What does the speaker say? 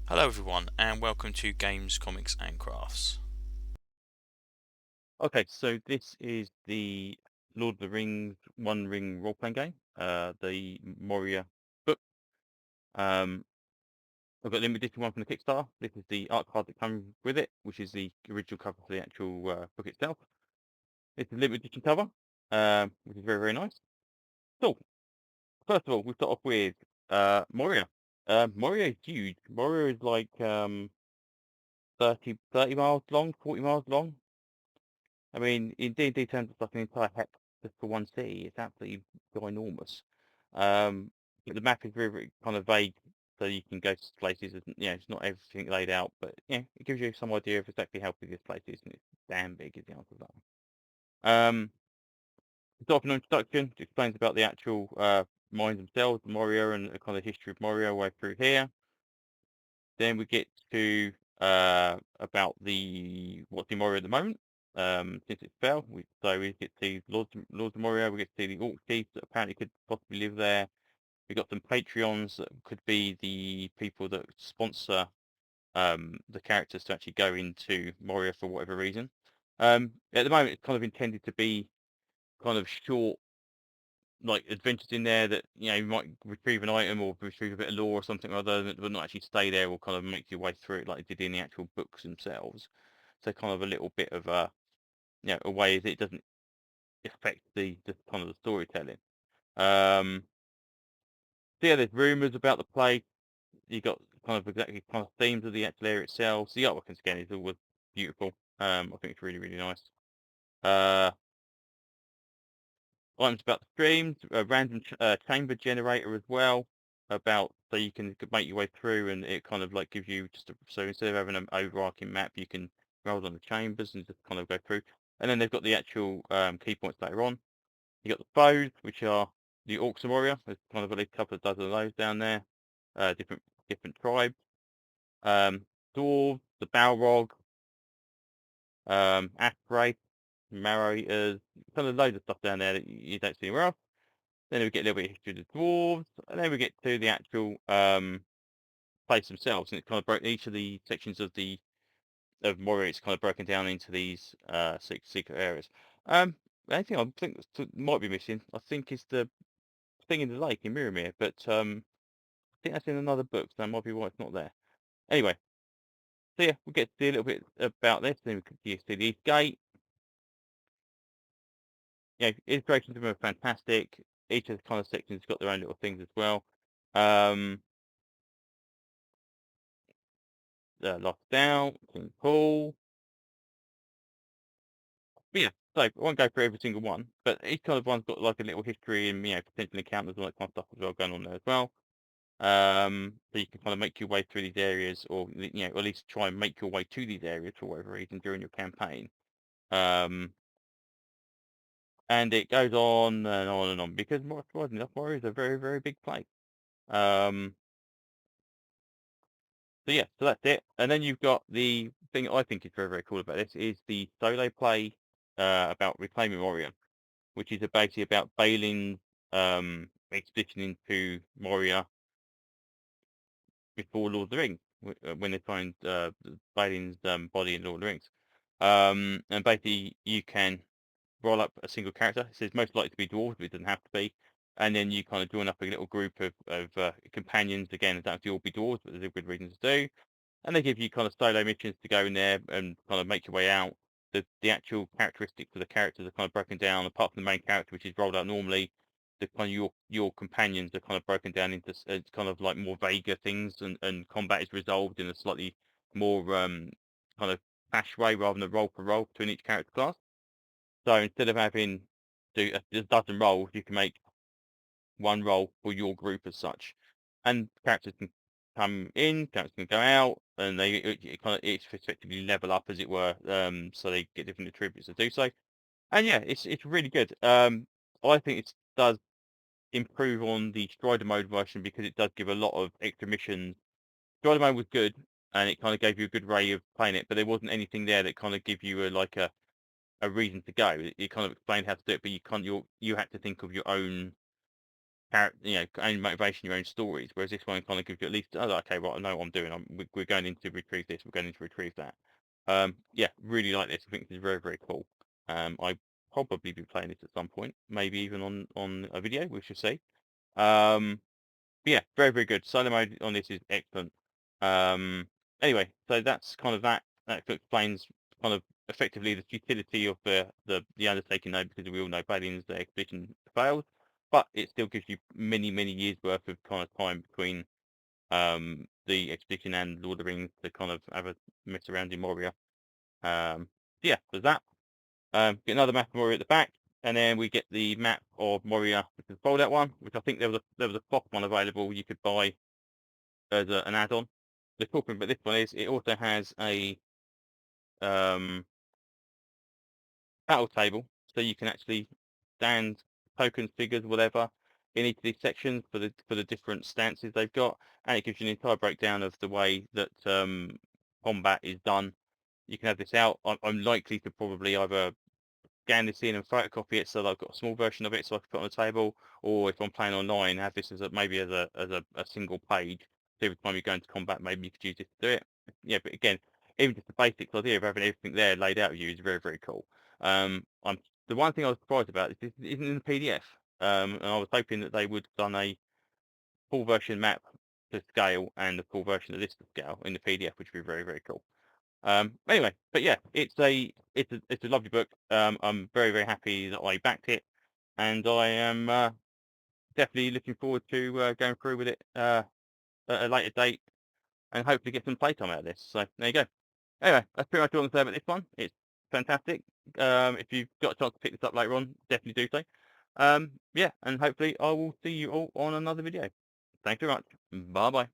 Hello everyone and welcome to Games, Comics and Crafts. Okay, so this is the Lord of the Rings One Ring role-playing game, the Moria book. Um, I've got the limited edition one from the Kickstarter. This is the art card that comes with it, which is the original cover for the actual book itself. It's a limited edition cover, which is very, very nice. So, first of all, we start off with Moria. Moria is huge. Moria is like 30 miles long, 40 miles long. I mean, in D&D terms, it's like an entire hex just for one city. It's absolutely ginormous. But the map is very, very kind of vague, so you can go to places. And, it's not everything laid out, but it gives you some idea of exactly how big this place is, and it's damn big is the answer to that one. It's off an introduction. It explains about the actual mines themselves, Moria, and the kind of history of Moria way through here. Then we get to about the what's in Moria at the moment. Since it fell, we get to see Lords of Moria. We get to see the Orc Chiefs that apparently could possibly live there. We got some Patreons that could be the people that sponsor the characters to actually go into Moria for whatever reason. At the moment, it's kind of intended to be kind of short like adventures in there that you might retrieve an item or retrieve a bit of lore or something or other that will not actually stay there or kind of make your way through it like it did in the actual books themselves. So kind of a little bit of a way that it doesn't affect the kind of the storytelling. So yeah, there's rumours about the place. You got kind of exactly kind of themes of the actual area itself. So the artwork again is always beautiful. I think it's really really nice. Uh, Items about the streams, a random chamber generator as well, about so you can make your way through, and it kind of like gives you so instead of having an overarching map, you can roll on the chambers and just kind of go through. And then they've got the actual key points later on. You got the foes, which are the Orcs of Moria. There's kind of at least a couple of dozen of those down there. Different tribes. Um, Dwarves, the Balrog, Aspray, Marrow Eaters, kind of loads of stuff down there that you don't see anywhere else. Then we get a little bit of history of the dwarves, and then we get to the actual place themselves, and it's kind of broke each of the sections of Moria. It's kind of broken down into these secret areas. The only thing I think might be missing, I think, is the thing in the lake in Miramir, but I think that's in another book, so that might be why it's not there. Anyway, so yeah, we'll get to see a little bit about this. Then we can see the East Gate. Illustrations of them are fantastic. Each of the kind of sections has got their own little things as well. Um, Lockdown, King Paul. But yeah, so I won't go through every single one, but each kind of one's got like a little history and potential encounters and all that kind of stuff as well going on there as well. So you can kind of make your way through these areas, or or at least try and make your way to these areas for whatever reason during your campaign. Um, and it goes on and on and on because more surprisingly enough, Moria is a very very big place. Um, so yeah, so that's it. And then you've got the thing I think is very very cool about this is the solo play about reclaiming Moria, which is basically about Balin's expedition into Moria before Lord of the Rings, when they find Balin's body in Lord of the Rings. And basically, you can roll up a single character. It says most likely to be dwarves, but it doesn't have to be. And then you kind of join up a little group of companions. Again, it don't have to all be dwarves, but there's a good reason to do. And they give you kind of solo missions to go in there and kind of make your way out. The actual characteristics of the characters are kind of broken down, apart from the main character, which is rolled out normally. The kind of your companions are kind of broken down into kind of like more vaguer things, and combat is resolved in a slightly more kind of flash way rather than a roll for roll between each character class. So instead of having a dozen rolls, you can make one roll for your group as such, and characters can come in, characters can go out, and it kind of it's effectively level up as it were. So they get different attributes to do so, and yeah, it's really good. I think it does improve on the Strider mode version because it does give a lot of extra missions. Strider mode was good, and it kind of gave you a good way of playing it, but there wasn't anything there that kind of give you a reason to go. It kind of explained how to do it, but you had to think of your own own motivation, your own stories. Whereas this one kind of gives you at least, oh, okay, right, I know what I'm doing. We're going in to retrieve this. We're going in to retrieve that. Yeah, really like this. I think this is very, very cool. I probably be playing this at some point, maybe even on a video. We shall see. Yeah, very, very good. Solo mode on this is excellent. Um, anyway, so that's kind of that. That explains kind of effectively the futility of the undertaking, though, because we all know Balian's the expedition failed, but it still gives you many, many years worth of kind of time between the expedition and Lord of the Rings to kind of have a mess around in Moria. Yeah, there's that. Get another map of Moria at the back, and then we get the map of Moria, which is the fold-out one, which I think there was a cloth one available you could buy as an add-on. The cool thing about this one is it also has a um, battle table, so you can actually stand tokens, figures, whatever, in each of these sections for the different stances they've got, and it gives you an entire breakdown of the way that combat is done. You can have this out. I'm likely to probably either scan this in and photocopy it so that I've got a small version of it so I can put on the table, or if I'm playing online, have this as maybe as a single page. So every time you go into combat, maybe you could use this to do it. Yeah, but again, even just the basic idea of having everything there laid out for you is very, very cool. I'm the one thing I was surprised about is this isn't in the PDF. And I was hoping that they would have done a full version map to scale and a full version of this to scale in the PDF, which would be very, very cool. Anyway, but yeah, it's a lovely book. I'm very, very happy that I backed it, and I am definitely looking forward to going through with it at a later date and hopefully get some playtime out of this. So there you go. Anyway, that's pretty much all I'm saying about this one. It's fantastic. If you've got a chance to pick this up later on, definitely do so. Yeah, and hopefully I will see you all on another video. Thanks very much. Bye bye.